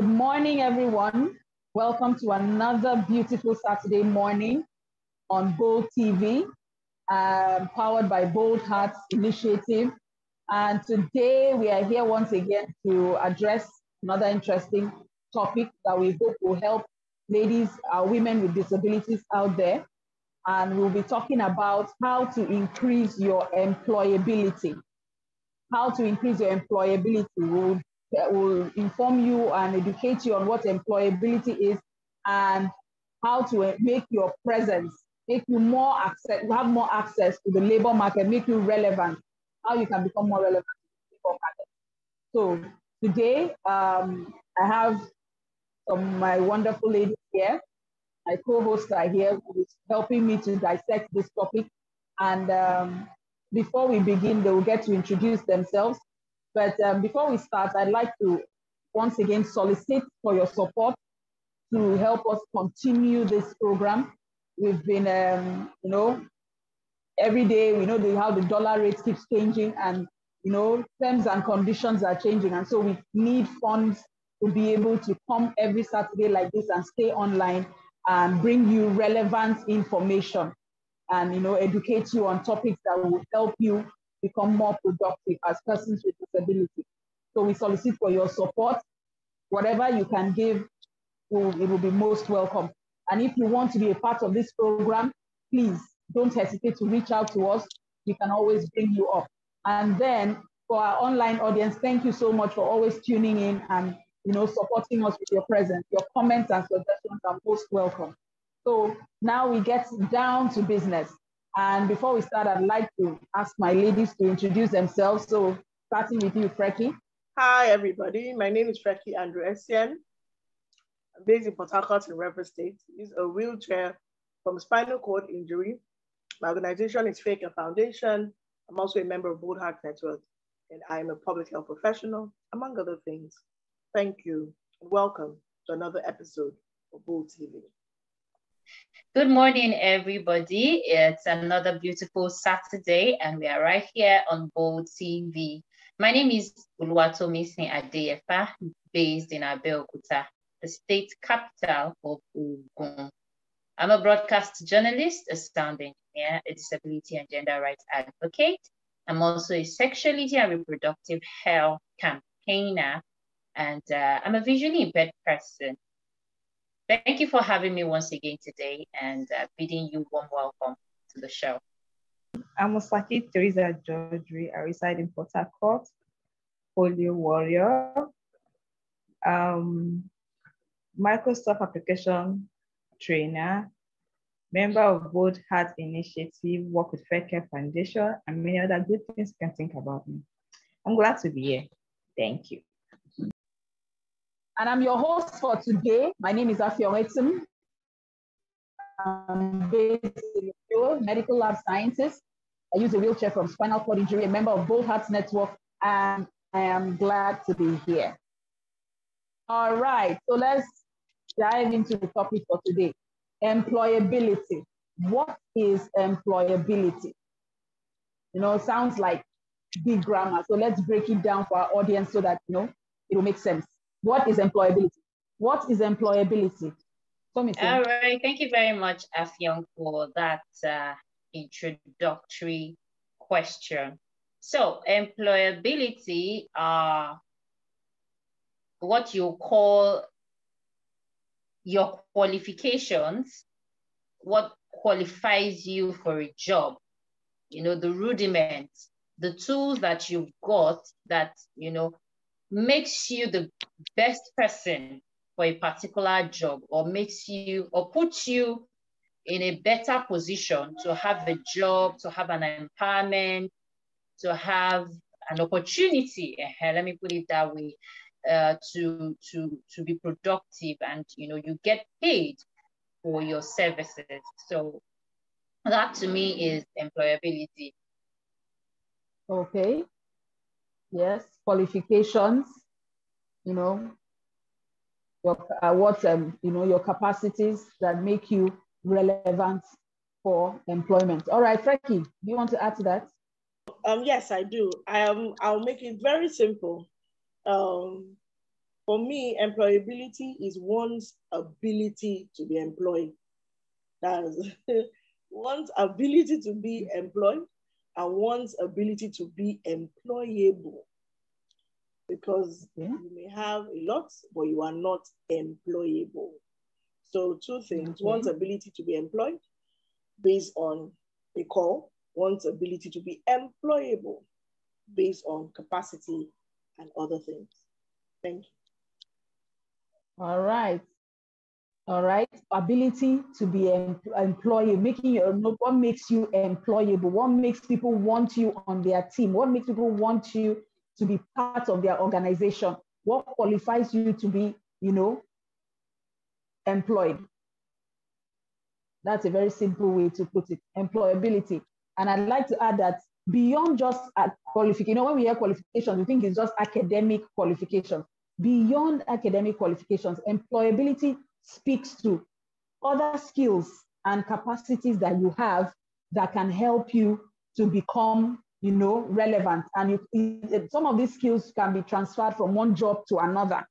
Good morning, everyone. Welcome to another beautiful Saturday morning on Bold TV, powered by Bold Hearts Initiative. And today we are here once again to address another interesting topic that we hope will help ladies, women with disabilities out there. And we'll be talking about how to increase your employability. How to increase your employability. Will inform you and educate you on what employability is and how to make your presence, make you more access, have more access to the labor market, make you relevant, how you can become more relevant to the labor market. So today, I have some of my wonderful ladies here. My co-hosts are here who is helping me to dissect this topic. And before we begin, they will get to introduce themselves. But before we start, I'd like to once again solicit for your support to help us continue this program. We've been, every day we know how the dollar rate keeps changing, and terms and conditions are changing, and so we need funds to be able to come every Saturday like this and stay online and bring you relevant information and educate you on topics that will help you become more productive as persons with disability. So we solicit for your support. Whatever you can give, it will be most welcome. And if you want to be a part of this program, please don't hesitate to reach out to us. We can always bring you up. And then for our online audience, thank you so much for always tuning in and supporting us with your presence. Your comments and suggestions are most welcome. So now we get down to business. And before we start, I'd like to ask my ladies to introduce themselves. So starting with you, Freki. Hi, everybody. My name is Freki Andreasian. I'm based in Port Harcourt in River State. I use a wheelchair from spinal cord injury. My organization is Faker Foundation. I'm also a member of Bold Heart Network, and I'm a public health professional, among other things. Thank you, and welcome to another episode of Bold TV. Good morning, everybody. It's another beautiful Saturday, and we are right here on Bold TV. My name is Oluwatomisin Adeyefa, based in Abeokuta, the state capital of Ogun. I'm a broadcast journalist, a sound engineer, a disability and gender rights advocate. I'm also a sexuality and reproductive health campaigner, and I'm a visually impaired person. Thank you for having me once again today and bidding you warm welcome to the show. I'm Osaki Teresa Georgie. I reside in Port Harcourt, polio warrior, Microsoft application trainer, member of Bold Heart Initiative, work with Fair Care Foundation, and many other good things you can think about me. I'm glad to be here. Thank you. And I'm your host for today. My name is Afioetim. I'm based in medical lab scientist. I use a wheelchair from spinal cord injury, a member of Bold Hearts Network, and I am glad to be here. All right, so let's dive into the topic for today. Employability. What is employability? It sounds like big grammar. So let's break it down for our audience so that, it will make sense. What is employability? What is employability? All right, thank you very much, Afion, for that introductory question. So employability are what you call your qualifications, what qualifies you for a job, the rudiments, the tools that you've got that, makes you the best person for a particular job, or makes you or puts you in a better position to have a job, to have an empowerment, to have an opportunity, let me put it that way, to be productive, and you get paid for your services. So that to me is employability. Okay. Yes, qualifications, your your capacities that make you relevant for employment. All right, Freki, do you want to add to that? Yes, I do. I'll make it very simple. For me, employability is one's ability to be employed. That's one's ability to be employed and one's ability to be employable. Because you may have a lot, but you are not employable. So two things, one's ability to be employed based on a call, one's ability to be employable based on capacity and other things. Thank you. All right. All right. Ability to be employable, what makes you employable? What makes people want you on their team? What makes people want you to be part of their organization? What qualifies you to be, employed? That's a very simple way to put it, employability. And I'd like to add that beyond just qualification, when we hear qualifications, we think it's just academic qualifications. Beyond academic qualifications, employability speaks to other skills and capacities that you have that can help you to become, relevant. And some of these skills can be transferred from one job to another.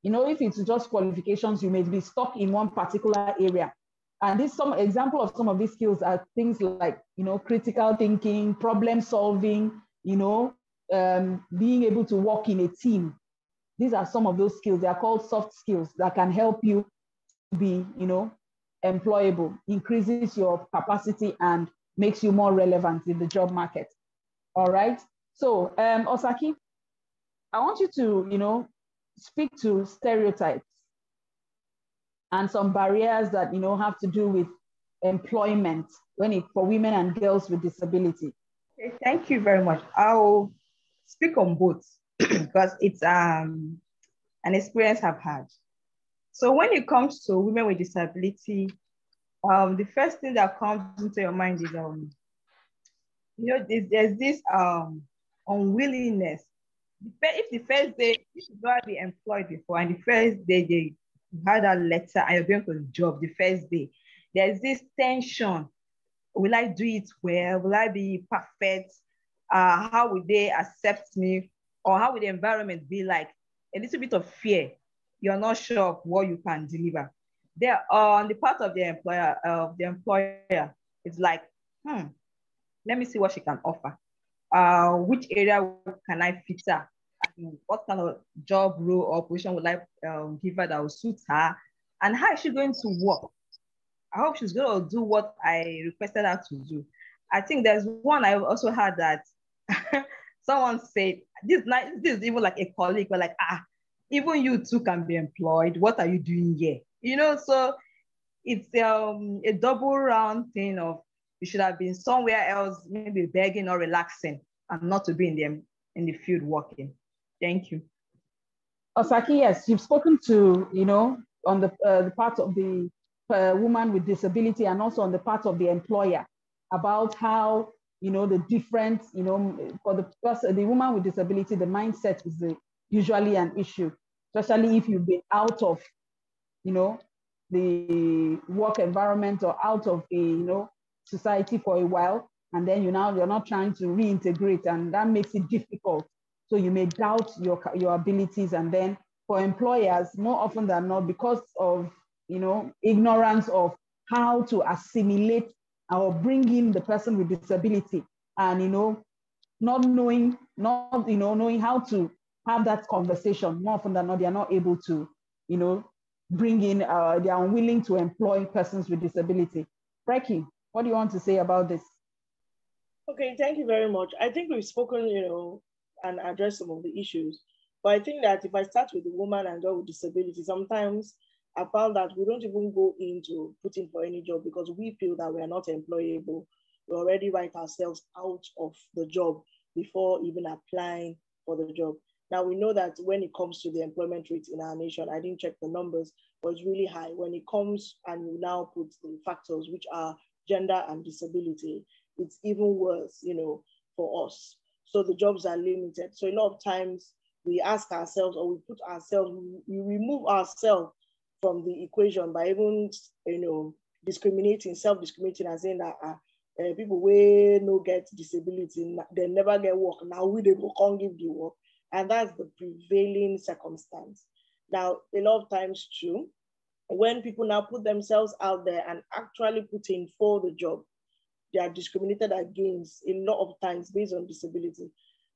If it's just qualifications, you may be stuck in one particular area. And some example of some of these skills are things like, critical thinking, problem solving, being able to work in a team. These are some of those skills. They are called soft skills that can help you be, employable, increases your capacity and makes you more relevant in the job market. All right. So, Osaki, I want you to, speak to stereotypes and some barriers that, have to do with employment for women and girls with disability. Okay, thank you very much. I'll speak on both because it's an experience I've had. So when it comes to women with disability, the first thing that comes into your mind is, there's this unwillingness. If the first day, you should not be employed before, and the first day they had a letter and you're going for the job, the first day, there's this tension. Will I do it well? Will I be perfect? How will they accept me? Or how will the environment be like? A little bit of fear. You're not sure of what you can deliver. There on the part of the employer, it's like, let me see what she can offer. Which area can I fit her? What kind of job role or position would I give her that will suit her? And how is she going to work? I hope she's going to do what I requested her to do. I think there's one I also heard that someone said, this is even like a colleague, but like, even you too can be employed. What are you doing here? So it's a double round thing of you should have been somewhere else, maybe begging or relaxing, and not to be in the field working. Thank you. Osaki, yes, you've spoken to, on the part of the woman with disability and also on the part of the employer about how, the different, for the woman with disability, the mindset is usually an issue, especially if you've been out of, the work environment or out of a, society for a while, and then you're not trying to reintegrate, and that makes it difficult. So you may doubt your abilities, and then for employers, more often than not, because of ignorance of how to assimilate or bring in the person with disability, and not knowing how to have that conversation, more often than not, they are not able to bring in, they are unwilling to employ persons with disability. Frankie, what do you want to say about this? Okay, thank you very much. I think we've spoken, and addressed some of the issues. But I think that if I start with the woman and girl with disability, sometimes I found that we don't even go into putting for any job because we feel that we are not employable. We already write ourselves out of the job before even applying for the job. Now we know that when it comes to the employment rate in our nation, I didn't check the numbers, but it's really high. When it comes and you now put the factors which are gender and disability, it's even worse, for us. So the jobs are limited. So a lot of times we ask ourselves, or we put ourselves, we remove ourselves from the equation by even, self-discriminating and saying that people wey no get disability, they never get work. Now they go can't give the work. And that's the prevailing circumstance. Now, a lot of times too, when people now put themselves out there and actually put in for the job, they are discriminated against a lot of times based on disability.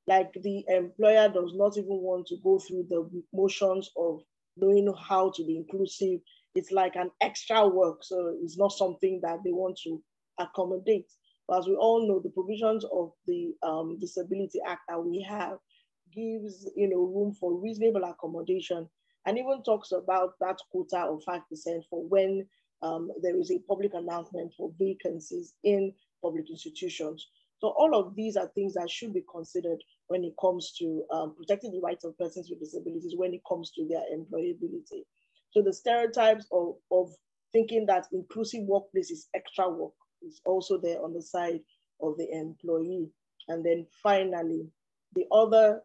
Like the employer does not even want to go through the motions of knowing how to be inclusive. It's like an extra work. So it's not something that they want to accommodate. But as we all know, the provisions of the Disability Act that we have gives room for reasonable accommodation, and even talks about that quota of 5% for when there is a public announcement for vacancies in public institutions. So all of these are things that should be considered when it comes to protecting the rights of persons with disabilities when it comes to their employability. So the stereotypes of thinking that inclusive workplace is extra work is also there on the side of the employee. And then finally, the other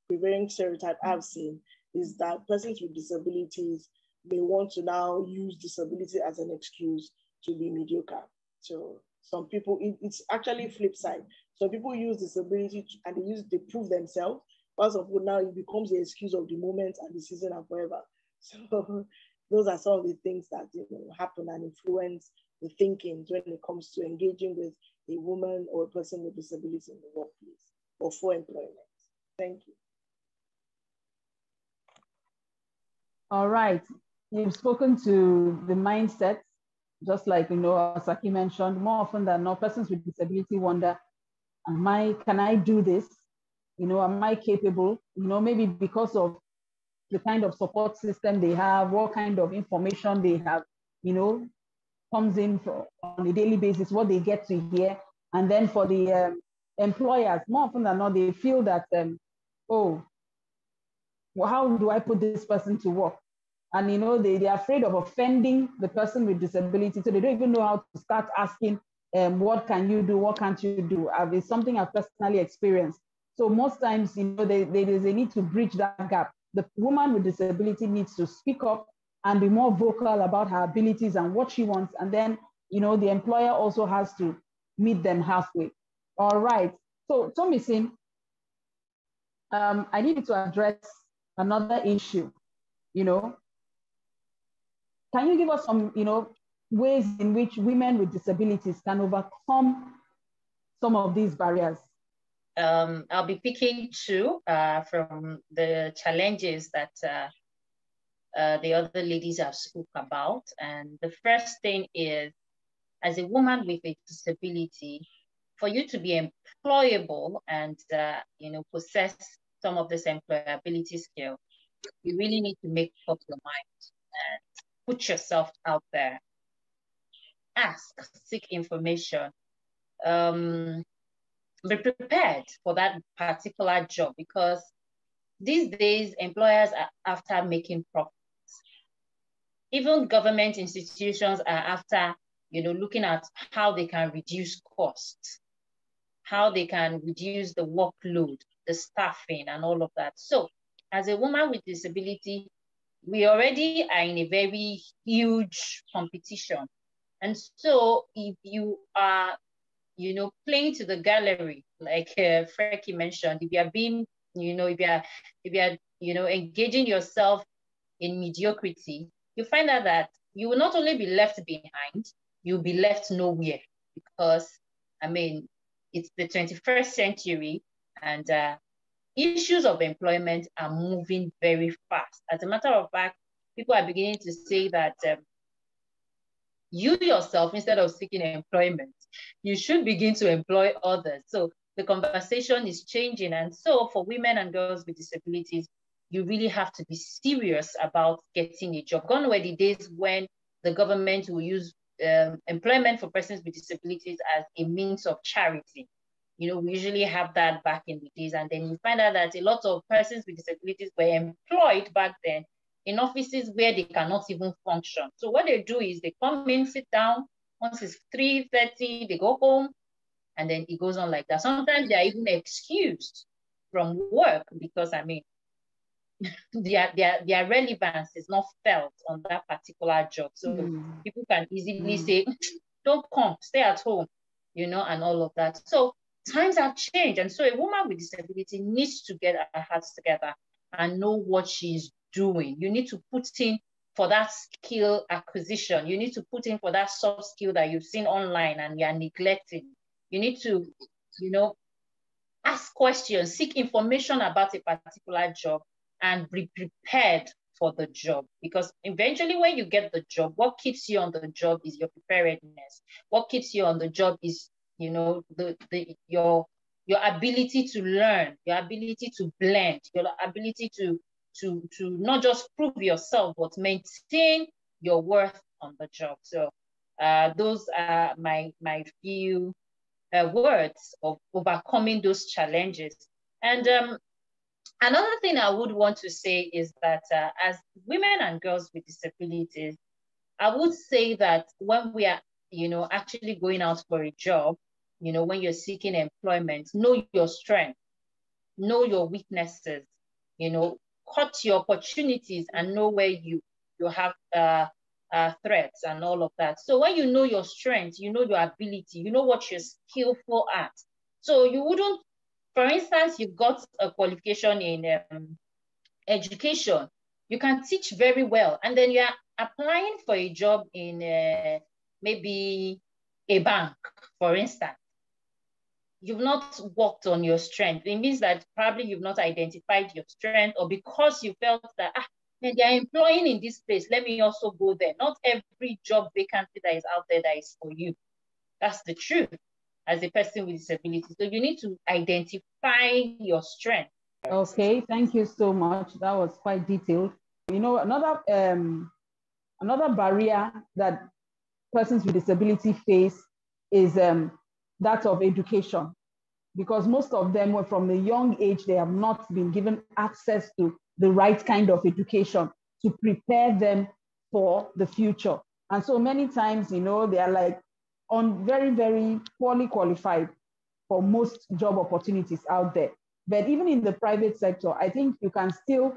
prevailing stereotype I've seen is that persons with disabilities may want to now use disability as an excuse to be mediocre. So some people, it's actually flip side. So people use disability and they prove themselves. First of all, now it becomes the excuse of the moment and the season and forever. So those are some of the things that happen and influence the thinking when it comes to engaging with a woman or a person with disability in the workplace or for employment. Thank you. All right. You've spoken to the mindset, just like, Asaki mentioned, more often than not, persons with disability wonder, can I do this? Am I capable? Maybe because of the kind of support system they have, what kind of information they have, comes in on a daily basis, what they get to hear. And then for the employers, more often than not, they feel that, well, how do I put this person to work? And they're afraid of offending the person with disability, so they don't even know how to start asking, what can you do, what can't you do? It's something I've personally experienced. So most times, they need to bridge that gap. The woman with disability needs to speak up and be more vocal about her abilities and what she wants. And then, the employer also has to meet them halfway. All right. So, Tomisin, I needed to address another issue. Can you give us some, ways in which women with disabilities can overcome some of these barriers? I'll be picking two from the challenges that the other ladies have spoke about. And the first thing is, as a woman with a disability, for you to be employable and possess some of this employability skill, you really need to make up your mind and put yourself out there. Ask, seek information. Be prepared for that particular job, because these days employers are after making profits. Even government institutions are after, looking at how they can reduce costs, how they can reduce the workload, the staffing, and all of that. So as a woman with disability, we already are in a very huge competition. And so if you are, playing to the gallery, like Freki mentioned, if you are being, if you are, engaging yourself in mediocrity, you find out that you will not only be left behind, you'll be left nowhere, because, it's the 21st century and issues of employment are moving very fast. As a matter of fact, people are beginning to say that you yourself, instead of seeking employment, you should begin to employ others. So the conversation is changing. And so for women and girls with disabilities, you really have to be serious about getting a job. Gone were the days when the government will use employment for persons with disabilities as a means of charity. We usually have that back in the days. And then you find out that a lot of persons with disabilities were employed back then in offices where they cannot even function. So what they do is they come in, sit down. Once it's 3:30, they go home, and then it goes on like that. Sometimes they are even excused from work because, their relevance is not felt on that particular job. So people can easily say, don't come, stay at home, and all of that. So times have changed. And so a woman with disability needs to get her heart together and know what she's doing. You need to put in for that skill acquisition. You need to put in for that soft skill that you've seen online and you're neglecting. You need to, ask questions, seek information about a particular job, and be prepared for the job. Because eventually when you get the job, what keeps you on the job is your preparedness. What keeps you on the job is, your ability to learn, your ability to blend, your ability to not just prove yourself, but maintain your worth on the job. So those are my few words of overcoming those challenges. And another thing I would want to say is that as women and girls with disabilities, I would say that when we are, actually going out for a job, when you're seeking employment, know your strength, know your weaknesses, cut your opportunities and know where you have threats and all of that. So when you know your strength, you know your ability, you know what you're skillful at. So you wouldn't, for instance, you've got a qualification in education, you can teach very well, and then you're applying for a job in maybe a bank, for instance. You've not worked on your strength. It means that probably you've not identified your strength, or because you felt that, they are employing in this place, let me also go there. Not every job vacancy that is out there that is for you. That's the truth as a person with disability. So you need to identify your strength. Okay, thank you so much. That was quite detailed. Another barrier that persons with disability face is that of education, because most of them were from a young age, they have not been given access to the right kind of education to prepare them for the future. And so many times, they are like very, very poorly qualified for most job opportunities out there. But even in the private sector, I think you can still,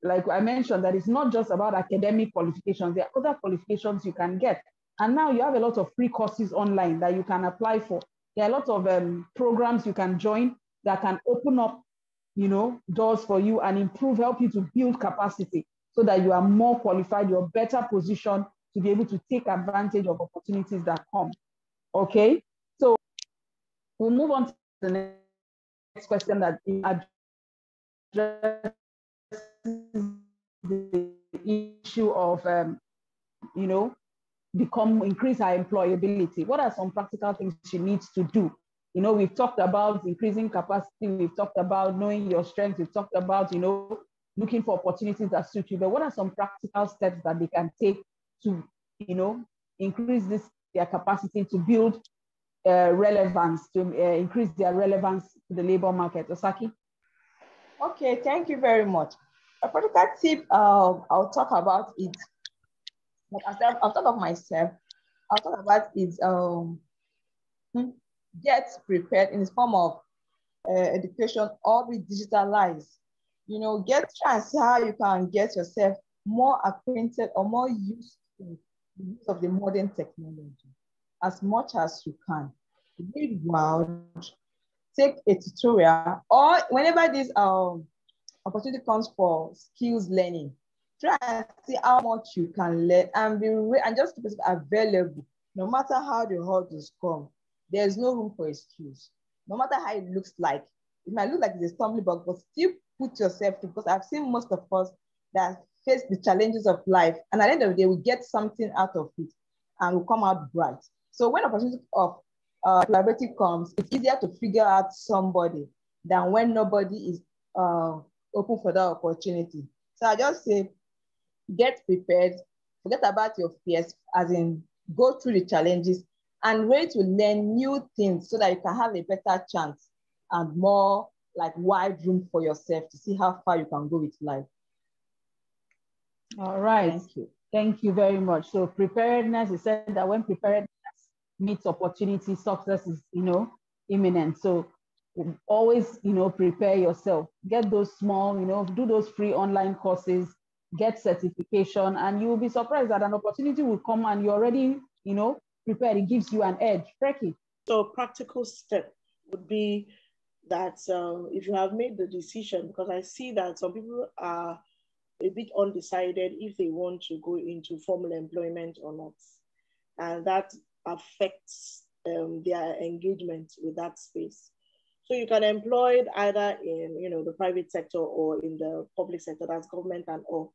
like I mentioned, that it's not just about academic qualifications, there are other qualifications you can get. And now you have a lot of free courses online that you can apply for. There are a lot of programs you can join that can open up, doors for you and help you to build capacity so that you are more qualified, you're better positioned to be able to take advantage of opportunities that come. Okay, so we'll move on to the next question that addresses the issue of, increase our employability. What are some practical things she needs to do? We've talked about increasing capacity, we've talked about knowing your strengths, we've talked about, looking for opportunities that suit you, but what are some practical steps that they can take to, increase their capacity to build relevance, to increase their relevance to the labor market? Osaki? Okay, thank you very much. A practical tip I'll talk about it. I'll talk of myself. I'll talk about is get prepared in the form of education or be digitalized. Try and see how you can get yourself more acquainted or more used to the use of the modern technology as much as you can. Read well, take a tutorial, or whenever this opportunity comes for skills learning, try and see how much you can learn and just keep it available. No matter how the hurdles come, there's no room for excuse. No matter how it looks like, it might look like it's a stumbling block, but still put yourself through, because I've seen most of us that face the challenges of life, and at the end of the day, we get something out of it and will come out bright. So when opportunity of collaborative comes, it's easier to figure out somebody than when nobody is open for that opportunity. So I just say, get prepared, forget about your fears, as in go through the challenges and ready to learn new things so that you can have a better chance and more like wide room for yourself to see how far you can go with life. All right. Thank you. Thank you very much. So preparedness, you said that when preparedness meets opportunity, success is, imminent. So always, prepare yourself. Get those small, do those free online courses, get certification, and you will be surprised that an opportunity will come and you're already, prepared. It gives you an edge. Becky? So a practical step would be that if you have made the decision, because I see that some people are a bit undecided if they want to go into formal employment or not. And that affects their engagement with that space. So you can employ it either in the private sector or in the public sector, that's government and all.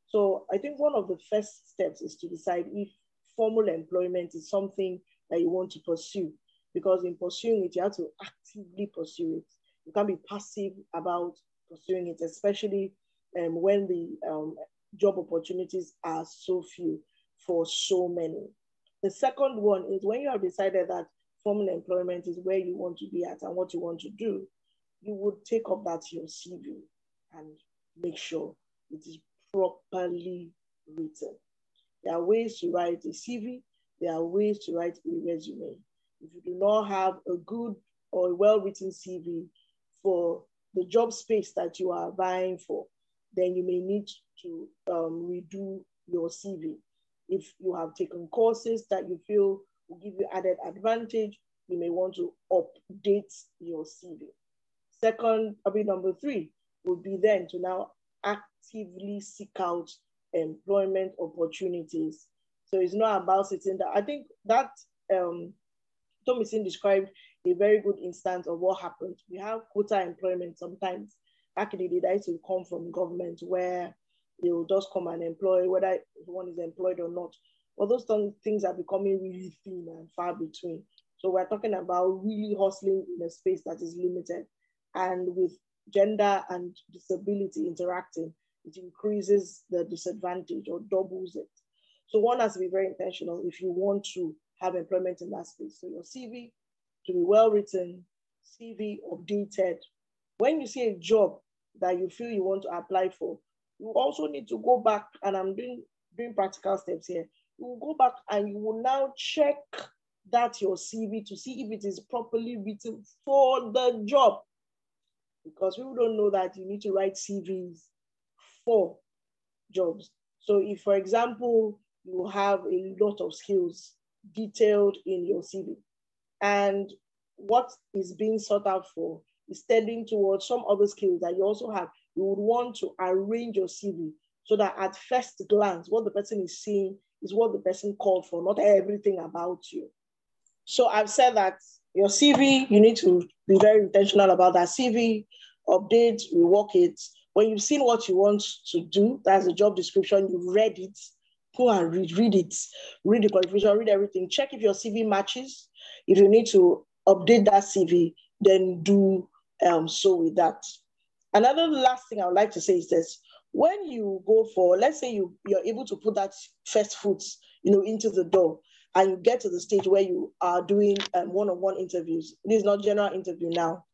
So I think one of the first steps is to decide if formal employment is something that you want to pursue, because in pursuing it, you have to actively pursue it. You can't be passive about pursuing it, especially when the job opportunities are so few for so many. The second one is when you have decided that formal employment is where you want to be at and what you want to do, you would take up that your CV and make sure it is properly written. There are ways to write a CV. There are ways to write a resume. If you do not have a good or a well-written CV for the job space that you are vying for, then you may need to redo your CV. If you have taken courses that you feel will give you added advantage, you may want to update your CV. Number 3 would be then to now actively seek out employment opportunities. So it's not about sitting there. I think that Thomason described a very good instance of what happened. We have quota employment sometimes. Back in the day, that used to come from government where they will just come and employ, whether one is employed or not. But those things are becoming really thin and far between. So we're talking about really hustling in a space that is limited. And with gender and disability interacting, it increases the disadvantage or doubles it. So one has to be very intentional if you want to have employment in that space. So your CV to be well written, CV updated. When you see a job that you feel you want to apply for, you also need to go back, and I'm doing practical steps here. You will go back and you will now check that your CV to see if it is properly written for the job. Because people don't know that you need to write CVs for jobs. So if, for example, you have a lot of skills detailed in your CV, and what is being sought out for is tending towards some other skills that you also have, you would want to arrange your CV so that at first glance, what the person is seeing is what the person called for, not everything about you. So I've said that your CV, you need to be very intentional about that CV, update, rework it. When you've seen what you want to do, that's the job description, you've read it, go and read it, read the qualification, read everything, check if your CV matches. If you need to update that CV, then do so with that. Another last thing I would like to say is this. When you go for, let's say you're able to put that first foot, into the door, and you get to the stage where you are doing one-on-one interviews. This is not general interview now.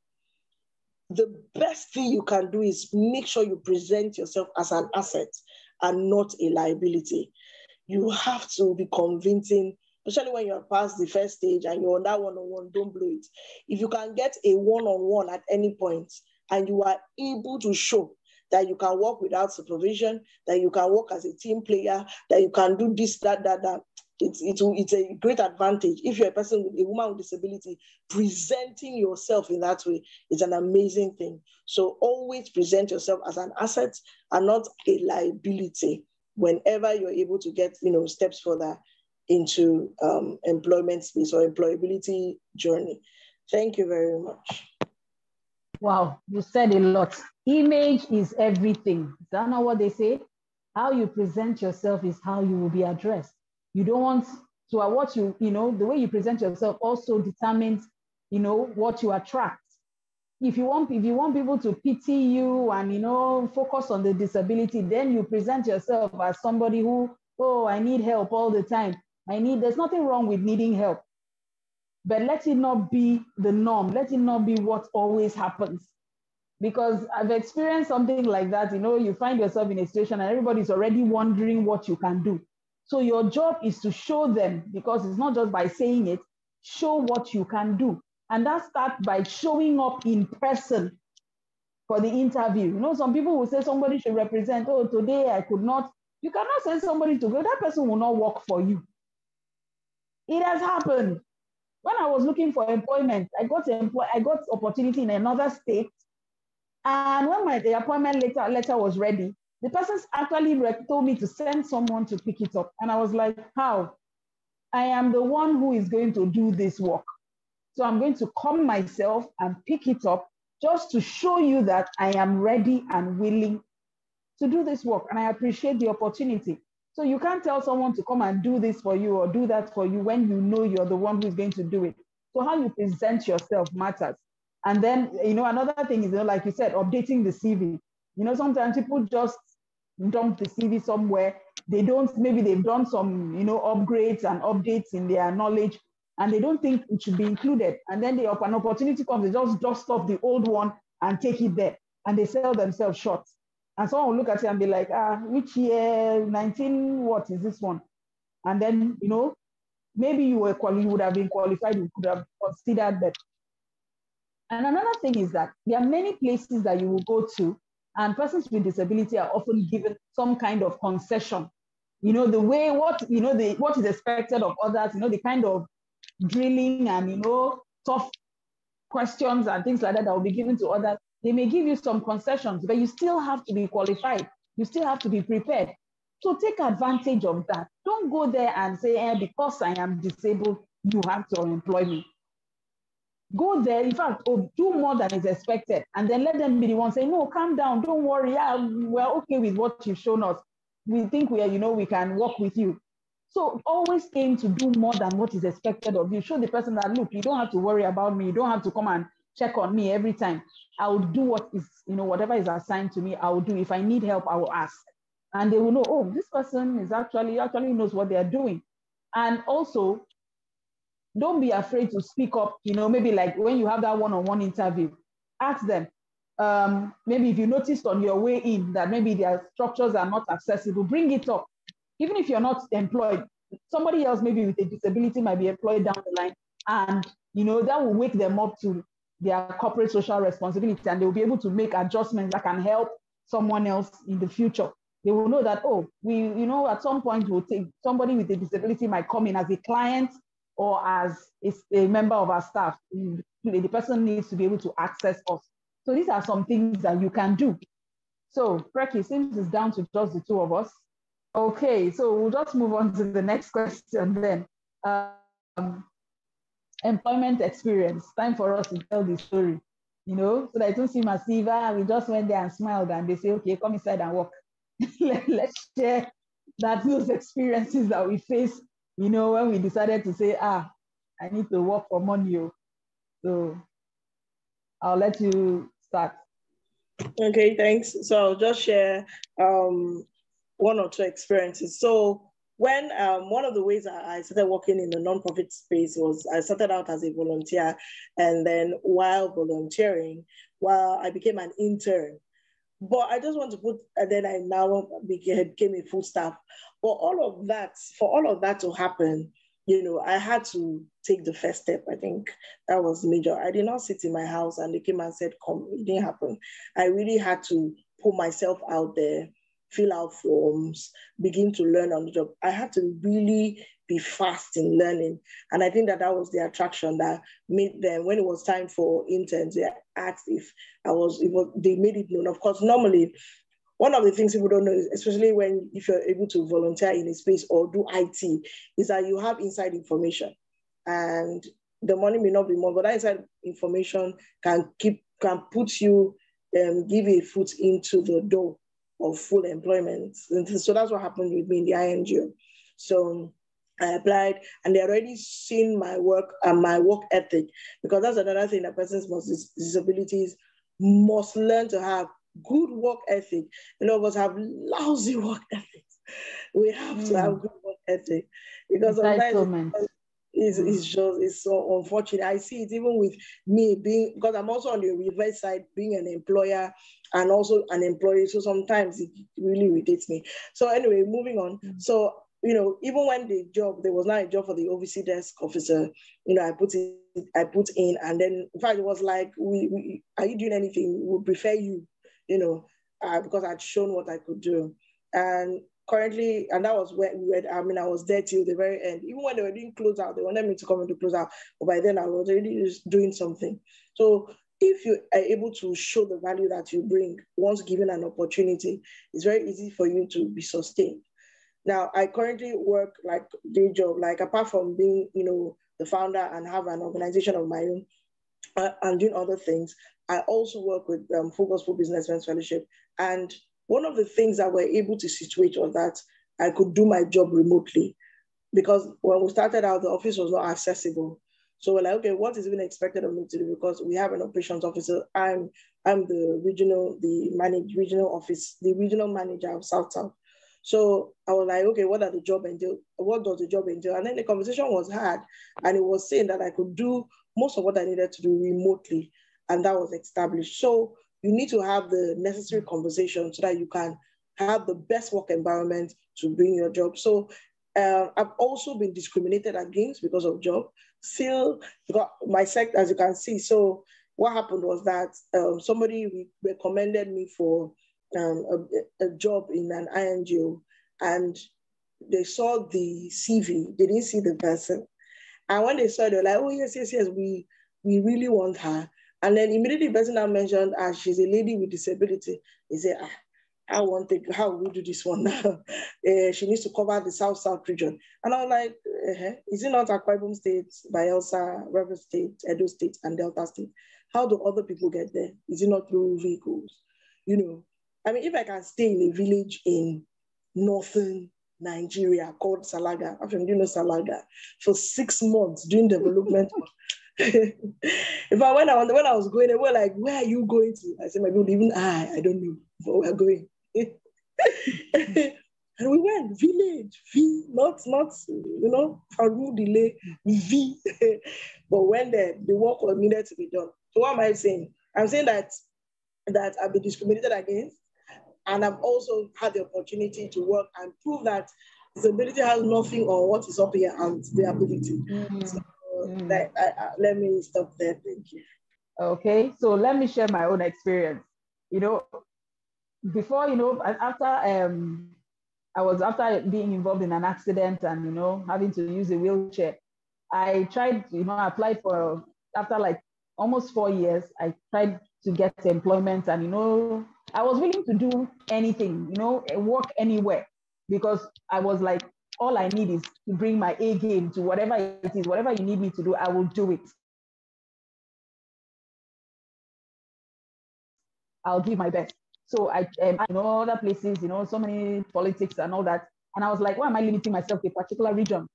The best thing you can do is make sure you present yourself as an asset and not a liability. You have to be convincing, especially when you're past the first stage and you're on that one-on-one, don't blow it. If you can get a one-on-one at any point and you are able to show that you can work without supervision, that you can work as a team player, that you can do this, that, it's a great advantage. If you're a woman with disability, presenting yourself in that way is an amazing thing. So always present yourself as an asset and not a liability whenever you're able to get steps further into employment space or employability journey. Thank you very much. Wow, you said a lot. Image is everything. Is that not what they say? How you present yourself is how you will be addressed. You don't want to what the way you present yourself also determines, what you attract. If you want people to pity you and, focus on the disability, then you present yourself as somebody who, oh, I need help all the time. There's nothing wrong with needing help. But let it not be the norm. Let it not be what always happens. Because I've experienced something like that. You find yourself in a situation and everybody's already wondering what you can do. So your job is to show them, because it's not just by saying it, show what you can do. And that starts by showing up in person for the interview. Some people will say somebody should represent, oh, today I could not. You cannot send somebody to go. That person will not work for you. It has happened. When I was looking for employment, I got opportunity in another state. And when the appointment letter was ready, The person actually told me to send someone to pick it up. And I was like, how? I am the one who is going to do this work. So I'm going to come myself and pick it up just to show you that I am ready and willing to do this work. And I appreciate the opportunity. So you can't tell someone to come and do this for you or do that for you when you know you're the one who's going to do it. So how you present yourself matters. And then, another thing is, like you said, updating the CV. Sometimes people just dump the CV somewhere. Maybe they've done some, upgrades and updates in their knowledge, and they don't think it should be included. And then an opportunity comes, they just dust off the old one and take it there, and they sell themselves short. And someone will look at it and be like, which year, 19, what is this one? And then, maybe you would have been qualified, you could have considered that. And another thing is that there are many places that you will go to, and persons with disability are often given some kind of concession. The way, what is expected of others, the kind of drilling and, tough questions and things like that will be given to others. They may give you some concessions, but you still have to be qualified. You still have to be prepared. So take advantage of that. Don't go there and say, because I am disabled, you have to employ me. Go there, in fact, do more than is expected. And then let them be the one saying, no, calm down, don't worry. Yeah, we're okay with what you've shown us. We think we can work with you. So always aim to do more than what is expected of you. Show the person that, look, you don't have to worry about me. You don't have to come and check on me every time. I will do what is, whatever is assigned to me, I will do. If I need help, I will ask. And they will know, oh, this person is actually knows what they are doing. And also, don't be afraid to speak up, maybe like when you have that one-on-one interview, ask them. Maybe if you noticed on your way in that maybe their structures are not accessible, bring it up. Even if you're not employed, somebody else maybe with a disability might be employed down the line, and that will wake them up to their corporate social responsibility, and they'll be able to make adjustments that can help someone else in the future. They will know that, oh, at some point we'll take somebody with a disability might come in as a client or as a member of our staff. The person needs to be able to access us. So these are some things that you can do. So, Preki, since it's down to just the two of us, okay, so we'll just move on to the next question then. Employment experience. Time for us to tell the story, so that it don't seem as if we just went there and smiled and they say, okay, come inside and work. Let's share those experiences that we face, when we decided to say, I need to work for money. So I'll let you start. Okay, thanks. So I'll just share one or two experiences. So when one of the ways I started working in the nonprofit space was I started out as a volunteer, and then while volunteering, I became an intern. But I just want to put, and then I now became a full staff. For all of that to happen, I had to take the first step. I think that was major. I did not sit in my house and they came and said, come. It didn't happen. I really had to put myself out there, fill out forms, begin to learn on the job. I had to really be fast in learning. And I think that was the attraction that made them, when it was time for interns, they asked if they made it known. Of course, normally, one of the things people don't know, is, especially if you're able to volunteer in a space or do IT, is that you have inside information. And the money may not be more, but that inside information can put you, give you a foot into the door of full employment. And so that's what happened with me in the INGO. So I applied, and they already seen my work and my work ethic, because that's another thing that persons with disabilities must learn to have. Good work ethic. A lot of us have lousy work ethics. We have to have good work ethic, because sometimes it's so unfortunate. I see it even with me because I'm also on the reverse side, being an employer and also an employee. So sometimes it really irritates me. So anyway, moving on. So, even when there was not a job for the overseas desk officer, I put in, and then in fact it was like, are you doing anything? We would prefer you, because I'd shown what I could do. And currently, and that was when I was there till the very end. Even when they were doing close out, they wanted me to come and do close out. But by then I was already just doing something. So if you are able to show the value that you bring once given an opportunity, it's very easy for you to be sustained. Now, I currently work like day job, like apart from being, the founder and have an organization of my own and doing other things, I also work with Full Gospel Businessmen's Fellowship. And one of the things that we're able to situate was that I could do my job remotely, because when we started out, the office was not accessible. So we're like, okay, what is even expected of me to do? Because we have an operations officer. I'm the regional office, the regional manager of South. So I was like, okay, what does the job entail? And then the conversation was had, and it was saying that I could do most of what I needed to do remotely, and that was established. So you need to have the necessary conversation so that you can have the best work environment to bring your job. So I've also been discriminated against because of job. Still, because my sector, as you can see. So what happened was that somebody recommended me for a job in an INGO, and they saw the CV. They didn't see the person. And when they saw it, they were like, oh, yes, we really want her. And then immediately the person now mentioned, she's a lady with disability. They said, how will we do this one now? She needs to cover the South region. And I was like, is it not Akwa Ibom State, Bayelsa, River State, Edo State, and Delta State? How do other people get there? Is it not through vehicles? I mean, if I can stay in a village in northern Nigeria called Salaga, Salaga, for 6 months doing development. When I was going, they were like, where are you going to? I said, my God, even I don't know, but we're going. And we went village, V, not Faru delay, V. But when the work was needed to be done. So what am I saying? I'm saying that I've been discriminated against, and I've also had the opportunity to work and prove that disability has nothing on what is up here and the ability. So let me stop there. Thank you. Okay, so let me share my own experience. Before, after being involved in an accident and, having to use a wheelchair, I tried, I applied for, after like almost 4 years, I tried to get employment, and, I was willing to do anything, work anywhere, because I was like, all I need is to bring my A game to whatever it is, whatever you need me to do, I will do it. I'll give my best. So I, other places, so many politics and all that. And I was like, why am I limiting myself to a particular region?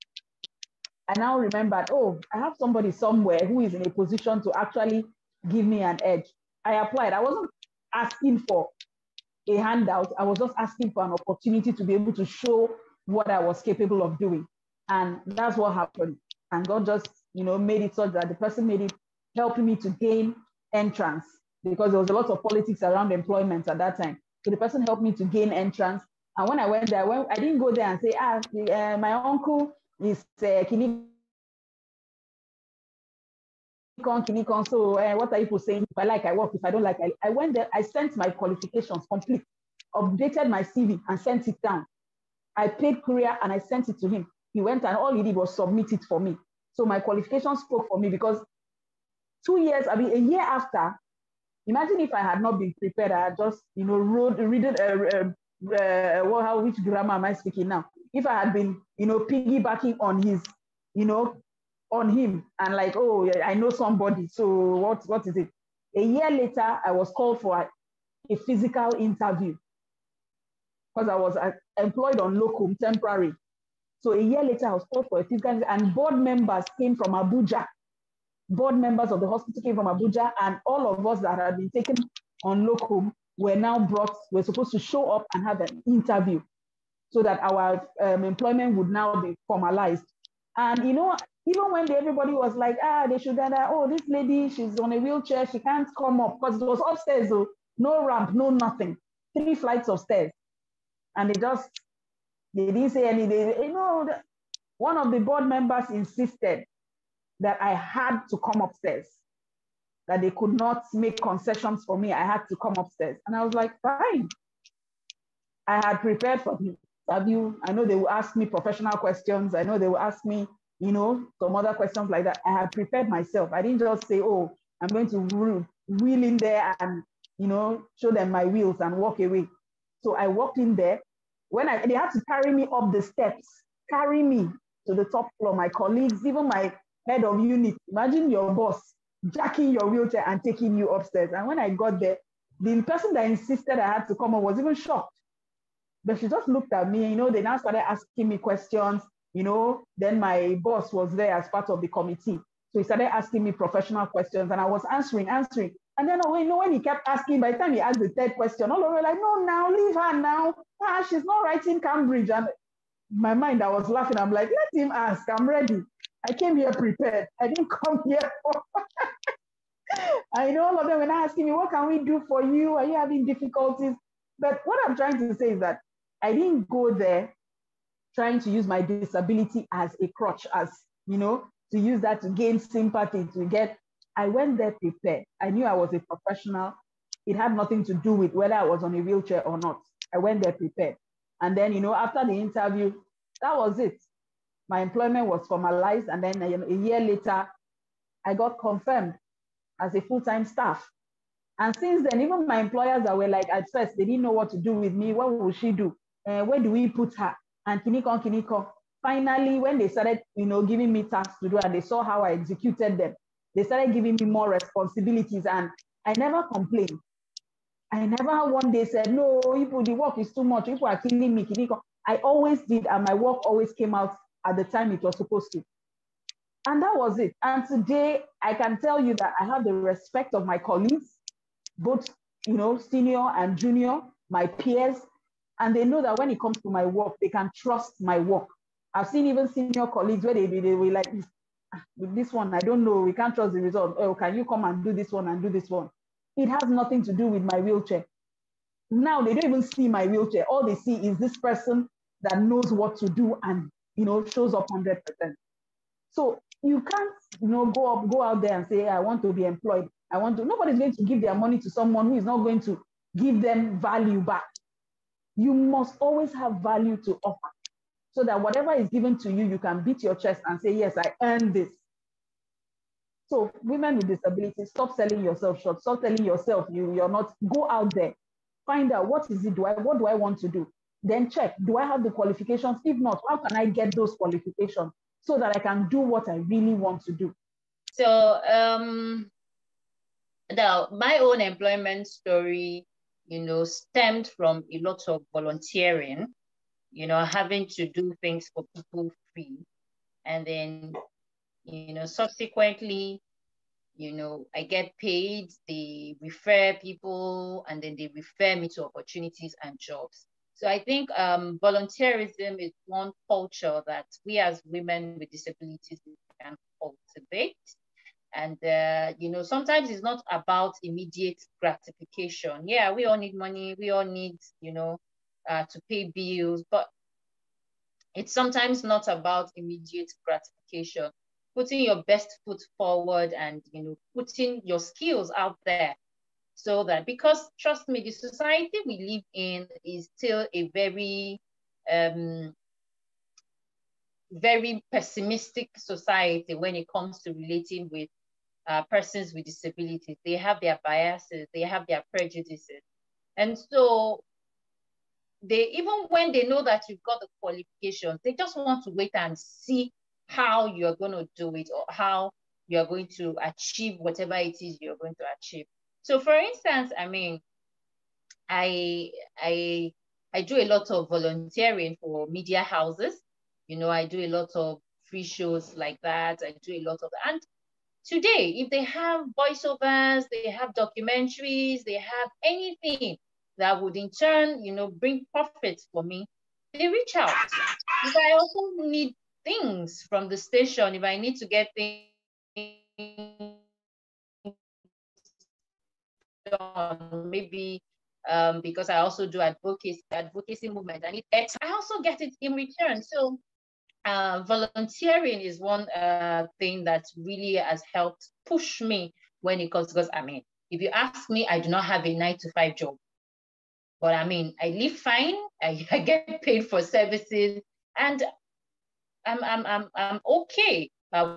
I now remembered, I have somebody somewhere who is in a position to actually give me an edge. I applied. I wasn't asking for a handout. I was just asking for an opportunity to be able to show what I was capable of doing. And that's what happened. And God just, made it so that the person made it, helping me to gain entrance, because there was a lot of politics around employment at that time. So the person helped me to gain entrance. And when I went there, I didn't go there and say, my uncle is Kinikon, so what are you saying? If I like, I work. If I don't like, I went there. I sent my qualifications complete, updated my CV and sent it down. I paid courier and I sent it to him. He went and all he did was submit it for me. So my qualifications spoke for me, because 2 years, a year after, imagine if I had not been prepared, I had just, which grammar am I speaking now? If I had been, piggybacking on his, on him and like, I know somebody, so what is it? A year later, I was called for a physical interview, because I was employed on locum temporary. So a year later, I was called for a physical interview, and board members came from Abuja. Board members of the hospital came from Abuja, and all of us that had been taken on locum were now we're supposed to show up and have an interview so that our employment would now be formalized. And, even when everybody was like, they should gather, this lady, she's on a wheelchair, she can't come up, because it was upstairs, so no ramp, no nothing, 3 flights of stairs. And they didn't say anything. One of the board members insisted that I had to come upstairs, that they could not make concessions for me. I had to come upstairs. And I was like, fine. I had prepared for the interview. I know they will ask me professional questions. I know they will ask me, some other questions like that. I had prepared myself. I didn't just say, I'm going to wheel in there and, show them my wheels and walk away. So I walked in there. They had to carry me up the steps, carry me to the top floor. My colleagues, even my head of unit. Imagine your boss jacking your wheelchair and taking you upstairs. And when I got there, the person that insisted I had to come up was even shocked. But she just looked at me, they now started asking me questions, then my boss was there as part of the committee. So he started asking me professional questions and I was answering. And then, when he kept asking, by the time he asked the third question, all over like, no, now leave her now. She's not writing Cambridge. And in my mind, I was laughing. I'm like, let him ask. I'm ready. I came here prepared. I didn't come here for... I know all of them when asking me, what can we do for you? Are you having difficulties? But what I'm trying to say is that I didn't go there trying to use my disability as a crutch, to use that to gain sympathy, I went there prepared. I knew I was a professional. It had nothing to do with whether I was on a wheelchair or not. I went there prepared. And then, after the interview, that was it. My employment was formalized. And then a year later, I got confirmed as a full-time staff. And since then, even my employers that were like, at first, they didn't know what to do with me. What will she do? Where do we put her? And kiniko. Finally, when they started, giving me tasks to do, and they saw how I executed them, they started giving me more responsibilities. And I never complained. I never one day said, no, the work is too much. People are killing me, kiniko. I always did, and my work always came out at the time it was supposed to. And that was it. And today, I can tell you that I have the respect of my colleagues, both, senior and junior, my peers, and they know that when it comes to my work, they can trust my work. I've seen even senior colleagues where they were like, with this one, I don't know, we can't trust the result. Oh, can you come and do this one and do this one? It has nothing to do with my wheelchair. Now they don't even see my wheelchair. All they see is this person that knows what to do and, shows up 100%. So you can't, go out there and say, I want to be employed. Nobody's going to give their money to someone who is not going to give them value back. You must always have value to offer so that whatever is given to you, you can beat your chest and say, yes, I earned this. So women with disabilities, stop selling yourself short. Stop telling yourself you're not. Go out there. Find out what is it, what do I want to do? Then check, do I have the qualifications? If not, how can I get those qualifications so that I can do what I really want to do? So my own employment story, stemmed from a lot of volunteering, having to do things for people free. And then, subsequently, I get paid, they refer people, and then they refer me to opportunities and jobs. So I think volunteerism is one culture that we as women with disabilities can cultivate. And, sometimes it's not about immediate gratification. Yeah, we all need money. We all need, to pay bills, but it's sometimes not about immediate gratification. Putting your best foot forward and, putting your skills out there so that, because trust me, the society we live in is still a very, very pessimistic society when it comes to relating with persons with disabilities. They have their biases, they have their prejudices. And so even when they know that you've got the qualifications, they just want to wait and see how you're going to do it or how you're going to achieve whatever it is you're going to achieve. So for instance, I mean, I do a lot of volunteering for media houses. I do a lot of free shows like that. I do a lot of, and today, if they have voiceovers, they have documentaries, they have anything that would in turn, bring profits for me, they reach out. If I also need things from the station, if I need to get things done, maybe because I also do advocacy movement, I also get it in return. So volunteering is one thing that really has helped push me when it comes, because I mean, if you ask me, I do not have a 9-to-5 job, but I mean, I live fine. I get paid for services, and I'm okay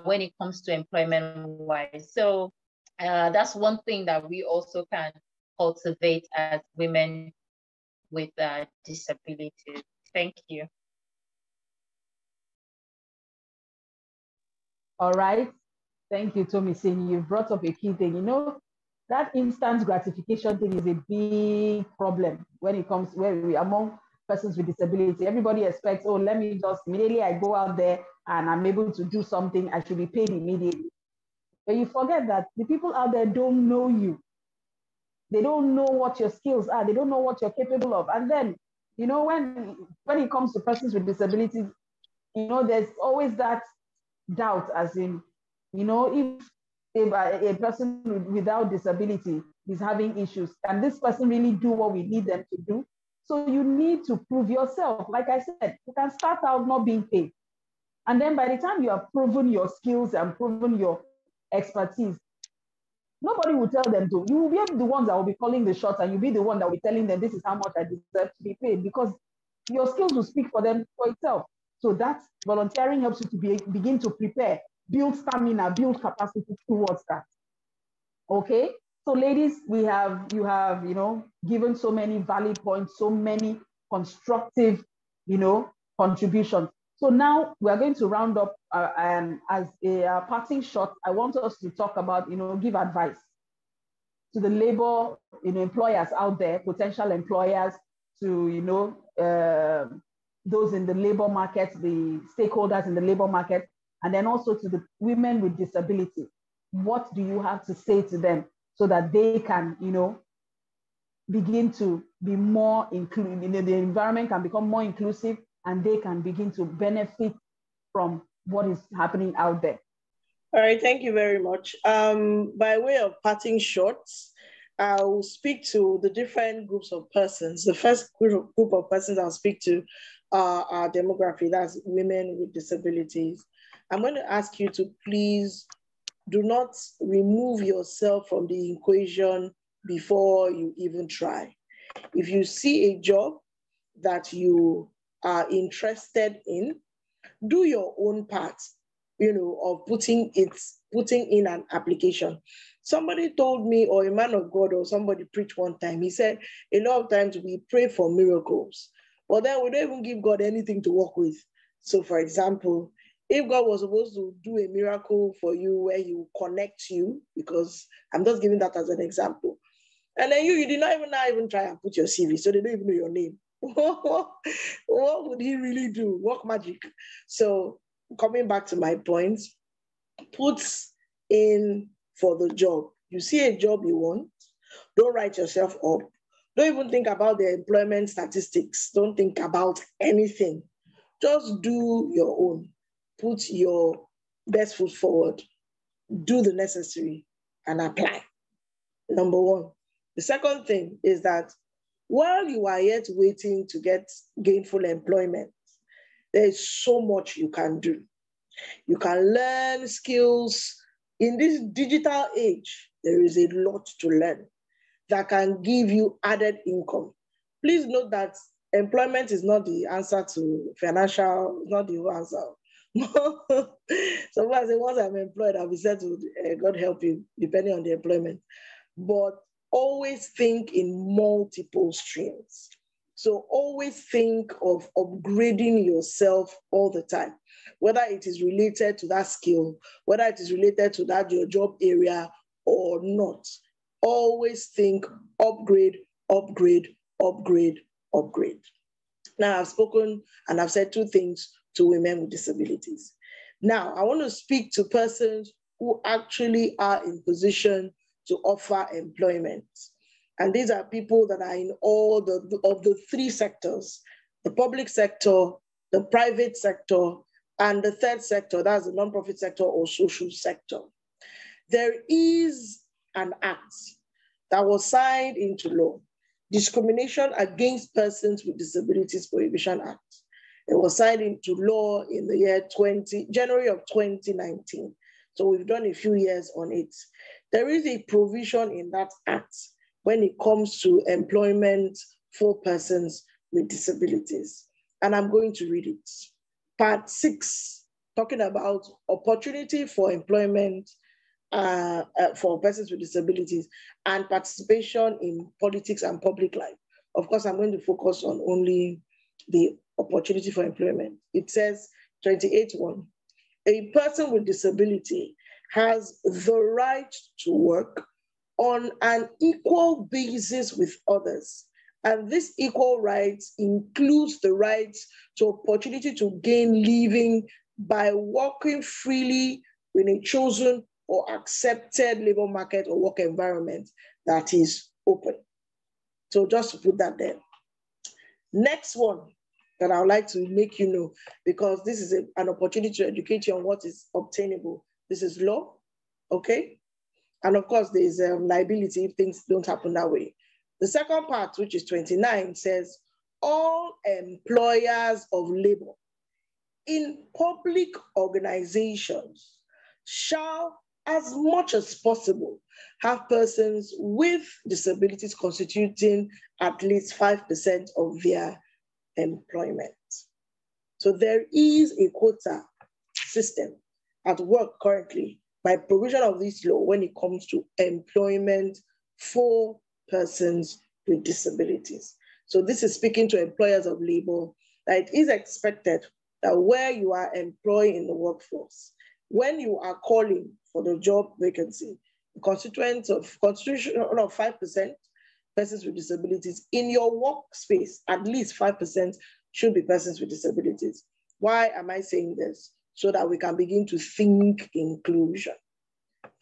when it comes to employment wise. So That's one thing that we also can cultivate as women with disabilities. Thank you. All right. Thank you, Tommy. Saying you brought up a key thing. You know, that instant gratification thing is a big problem when it comes among persons with disability. Everybody expects, oh, let me just immediately I go out there and I'm able to do something, I should be paid immediately. But you forget that the people out there don't know you. They don't know what your skills are. They don't know what you're capable of. And then, you know, when it comes to persons with disabilities, you know, there's always that doubt, as in, you know, if a person without disability is having issues, can this person really do what we need them to do? So you need to prove yourself. Like I said, you can start out not being paid. And then by the time you have proven your skills and proven your expertise, nobody will tell them to. You will be the ones that will be calling the shots, and you'll be the one that will be telling them this is how much I deserve to be paid, because your skills will speak for them for itself. So that volunteering helps you to begin to prepare, build stamina, build capacity towards that. Okay. So ladies, you have, you know, given so many valid points, so many constructive, you know, contributions. So now we are going to round up and as a parting shot, I want us to talk about, you know, give advice to the labor, you know, employers out there, potential employers, to, you know, those in the labor market, the stakeholders in the labor market, and then also to the women with disability. What do you have to say to them so that they can, you know, begin to be more inclusive, you know, the environment can become more inclusive and they can begin to benefit from what is happening out there? All right, thank you very much. By way of parting shots, I will speak to the different groups of persons. The first group of persons I'll speak to are our demography, that's women with disabilities. I'm going to ask you to please do not remove yourself from the equation before you even try. If you see a job that you are interested in, do your own part, you know, of putting in an application. Somebody told me, or a man of God or somebody preached one time, he said, a lot of times we pray for miracles, but then we don't even give God anything to work with. So for example, if God was supposed to do a miracle for you where he will connect you, because I'm just giving that as an example, and then you did not even try and put your CV, so they don't even know your name. What would he really do? Work magic. So coming back to my point, put in for the job. You see a job you want, don't write yourself up. Don't even think about the employment statistics. Don't think about anything. Just do your own. Put your best foot forward. Do the necessary and apply. Number one. The second thing is that while you are yet waiting to get gainful employment, there is so much you can do. You can learn skills. In this digital age, there is a lot to learn that can give you added income. Please note that employment is not the answer to financial, not the answer. Somebody say, once I'm employed, I'll be settled. God help you, depending on the employment. But always think in multiple streams. So always think of upgrading yourself all the time, whether it is related to that skill, whether it is related to that your job area or not. Always think upgrade, upgrade, upgrade, upgrade. Now I've spoken and I've said two things to women with disabilities. Now I want to speak to persons who actually are in position to offer employment. And these are people that are in all of the three sectors, the public sector, the private sector, and the third sector, that's the nonprofit sector or social sector. There is an act that was signed into law, Discrimination Against Persons with Disabilities Prohibition Act. It was signed into law in the year January of 2019. So we've done a few years on it. There is a provision in that act when it comes to employment for persons with disabilities. And I'm going to read it. Part 6, talking about opportunity for employment for persons with disabilities and participation in politics and public life. Of course, I'm going to focus on only the opportunity for employment. It says 28.1, a person with disability has the right to work on an equal basis with others. And this equal rights includes the right to opportunity to gain living by working freely in a chosen or accepted labor market or work environment that is open. So just to put that there. Next one that I would like to make you know, because this is an opportunity to educate you on what is obtainable. This is law, okay? And of course, there's liability if things don't happen that way. The second part, which is 29, says, all employers of labor in public organizations shall, as much as possible, have persons with disabilities constituting at least 5% of their employment. So there is a quota system at work currently by provision of this law when it comes to employment for persons with disabilities. So this is speaking to employers of labor that it is expected that where you are employed in the workforce, when you are calling for the job vacancy, the constitution of 5% persons with disabilities in your workspace, at least 5% should be persons with disabilities. Why am I saying this? So that we can begin to think inclusion.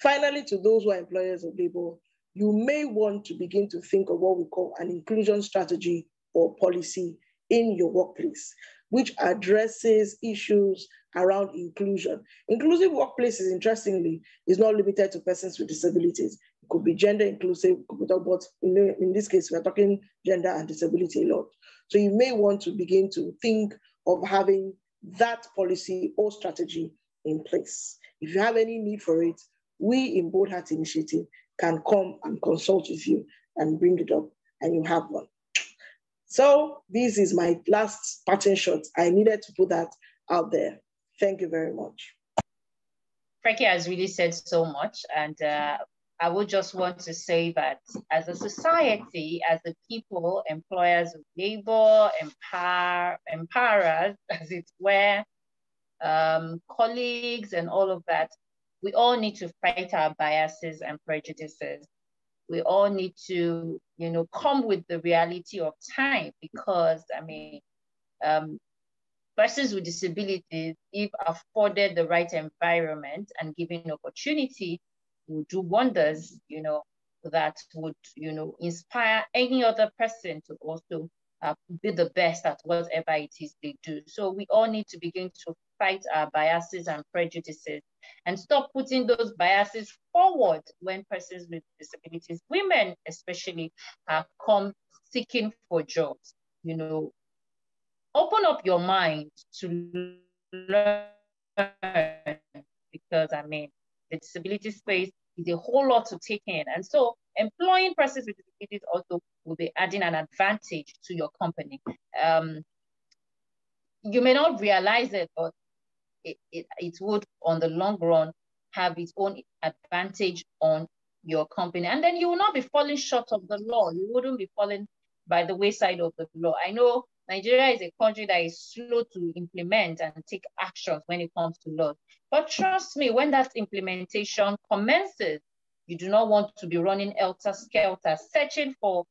Finally, to those who are employers of labor, you may want to begin to think of what we call an inclusion strategy or policy in your workplace, which addresses issues around inclusion. Inclusive workplaces, interestingly, is not limited to persons with disabilities. It could be gender inclusive, but in this case, we're talking gender and disability a lot. So you may want to begin to think of having that policy or strategy in place. If you have any need for it, we in Bold Heart Initiative can come and consult with you and bring it up, and you have one. So this is my last parting shot. I needed to put that out there. Thank you very much. Frankie has really said so much, and I would just want to say that as a society, as a people, employers of labor, empowerers, as it were, colleagues and all of that, we all need to fight our biases and prejudices. We all need to, come with the reality of time, because, persons with disabilities, if afforded the right environment and given opportunity, will do wonders, that would, inspire any other person to also be the best at whatever it is they do. So we all need to begin to fight our biases and prejudices and stop putting those biases forward when persons with disabilities, women especially, come seeking for jobs. Open up your mind to learn, because the disability space is a whole lot to take in. And so employing persons with disabilities also will be adding an advantage to your company. You may not realize it, but it would, on the long run, have its own advantage on your company. And then you will not be falling short of the law. You wouldn't be falling by the wayside of the law. I know Nigeria is a country that is slow to implement and take actions when it comes to laws. But trust me, when that implementation commences, you do not want to be running helter-skelter, searching for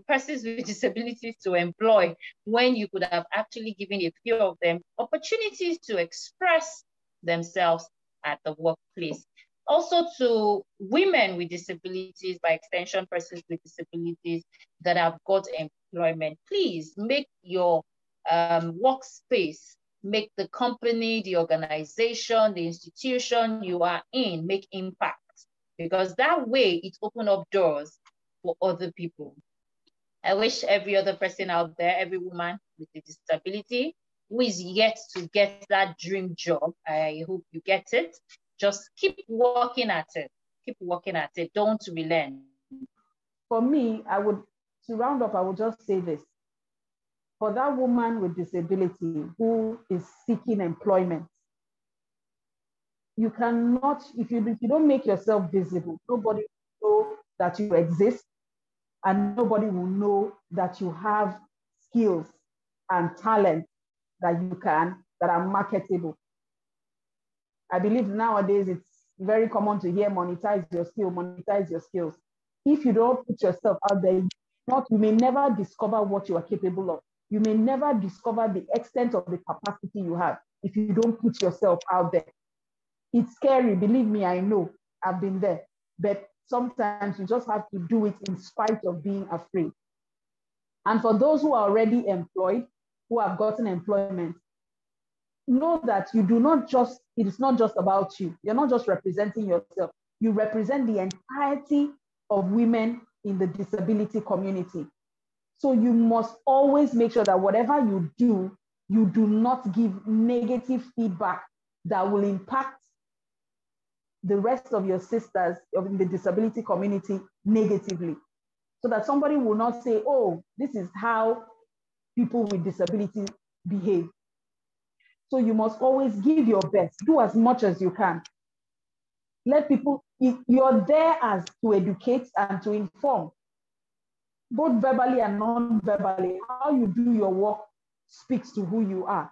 persons with disabilities to employ, when you could have actually given a few of them opportunities to express themselves at the workplace. Also, to women with disabilities, by extension, persons with disabilities that have got employment, please make your workspace, make the company, the organization, the institution you are in, make impact, because that way it opens up doors for other people. I wish every other person out there, every woman with a disability who is yet to get that dream job, I hope you get it. Just keep working at it. Keep working at it. Don't relent. For me, to round up, I would just say this. For that woman with disability who is seeking employment, you cannot, if you don't make yourself visible, nobody will know that you exist, and nobody will know that you have skills and talent that are marketable. I believe nowadays it's very common to hear monetize your skill, monetize your skills. If you don't put yourself out there, you may never discover what you are capable of. You may never discover the extent of the capacity you have if you don't put yourself out there. It's scary, believe me, I know, I've been there. But sometimes you just have to do it in spite of being afraid. And for those who are already employed, who have gotten employment, know that you do not just, it is not just about you. You're not just representing yourself. You represent the entirety of women in the disability community. So you must always make sure that whatever you do not give negative feedback that will impact the rest of your sisters in the disability community negatively. So that somebody will not say, oh, this is how people with disabilities behave. So you must always give your best, do as much as you can. Let people, you're there as to educate and to inform, both verbally and non-verbally. How you do your work speaks to who you are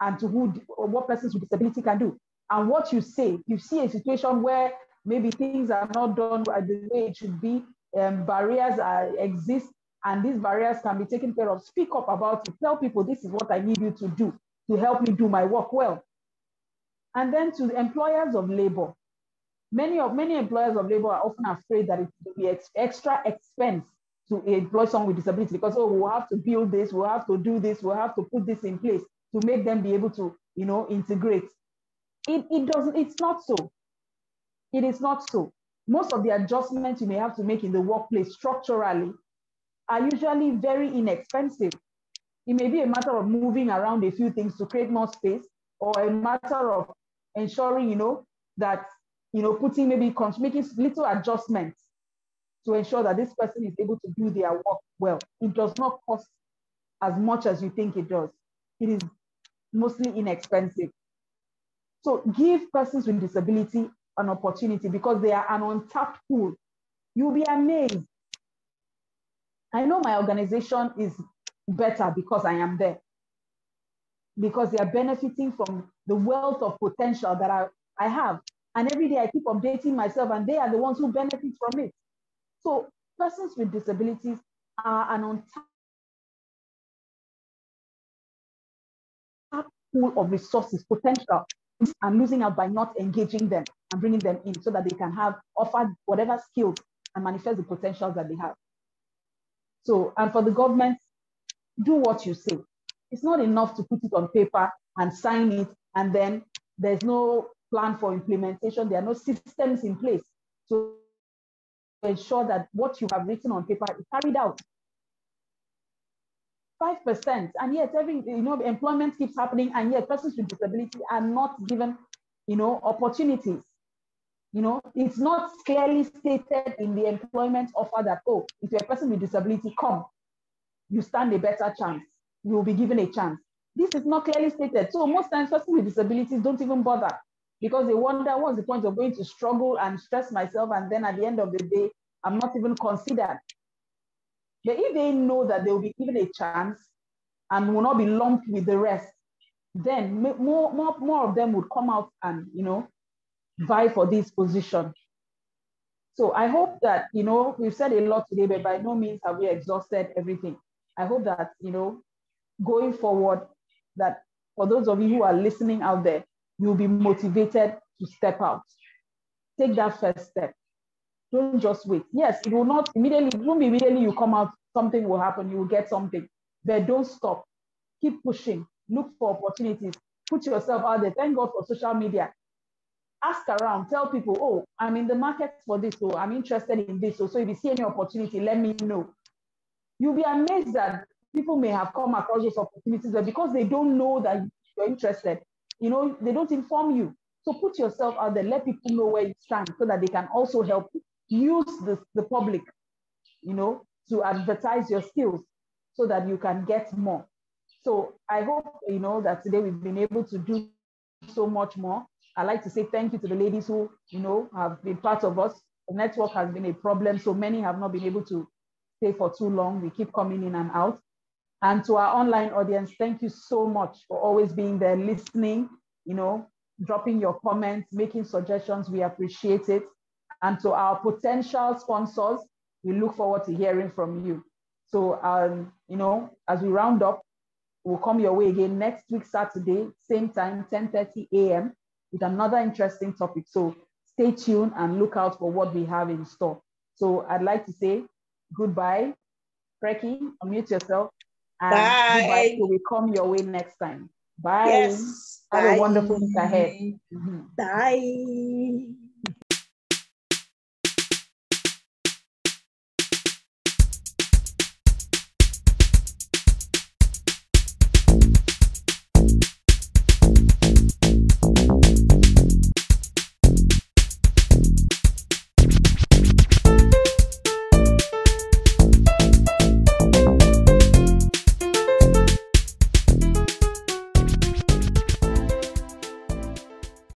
and to what persons with disability can do. And what you say, you see a situation where maybe things are not done the way it should be, barriers exist, and these barriers can be taken care of. Speak up about it. Tell people this is what I need you to do to help me do my work well. And then to the employers of labor, many employers of labor are often afraid that it will be extra expense to employ someone with disability because, oh, we'll have to build this, we'll have to do this, we'll have to put this in place to make them be able to, integrate. It's not so. It is not so. Most of the adjustments you may have to make in the workplace structurally are usually very inexpensive. It may be a matter of moving around a few things to create more space, or a matter of ensuring, that, making little adjustments to ensure that this person is able to do their work well. It does not cost as much as you think it does. It is mostly inexpensive. So give persons with disability an opportunity because they are an untapped pool. You'll be amazed. I know my organization is better because I am there, because they are benefiting from the wealth of potential that I have. And every day I keep updating myself, and they are the ones who benefit from it. So persons with disabilities are an untapped pool of resources, potential, and losing out by not engaging them and bringing them in so that they can offer whatever skills and manifest the potentials that they have. So, and for the government, do what you say. It's not enough to put it on paper and sign it, and then there's no plan for implementation. There are no systems in place to ensure that what you have written on paper is carried out. 5%, and yet employment keeps happening, and yet persons with disability are not given, opportunities. It's not clearly stated in the employment offer that, oh, if you're a person with disability, come, you stand a better chance. You will be given a chance. This is not clearly stated. So most times persons with disabilities don't even bother because they wonder, what's the point of going to struggle and stress myself, and then at the end of the day, I'm not even considered. But if they know that they will be given a chance and will not be lumped with the rest, then more of them would come out and, vie for this position. So I hope that, we've said a lot today, but by no means have we exhausted everything. I hope that, going forward, that for those of you who are listening out there, you'll be motivated to step out. Take that first step. Don't just wait. Yes, it won't be immediately you come out, something will happen, you will get something. But don't stop. Keep pushing. Look for opportunities. Put yourself out there. Thank God for social media. Ask around. Tell people, oh, I'm in the market for this, so I'm interested in this. So if you see any opportunity, let me know. You'll be amazed that people may have come across those opportunities, but because they don't know that you're interested, they don't inform you. So put yourself out there. Let people know where you stand so that they can also help you. Use the public, to advertise your skills so that you can get more. So I hope, that today we've been able to do so much more. I'd like to say thank you to the ladies who, have been part of us. The network has been a problem, so many have not been able to stay for too long. We keep coming in and out. And to our online audience, thank you so much for always being there, listening, dropping your comments, making suggestions. We appreciate it. And to our potential sponsors, we look forward to hearing from you. So, as we round up, we'll come your way again next week, Saturday, same time, 10:30 a.m. with another interesting topic. So stay tuned and look out for what we have in store. So I'd like to say goodbye. Preki, unmute yourself. And bye. Goodbye till we come your way next time. Bye. Yes. Have bye. a wonderful week ahead. Bye.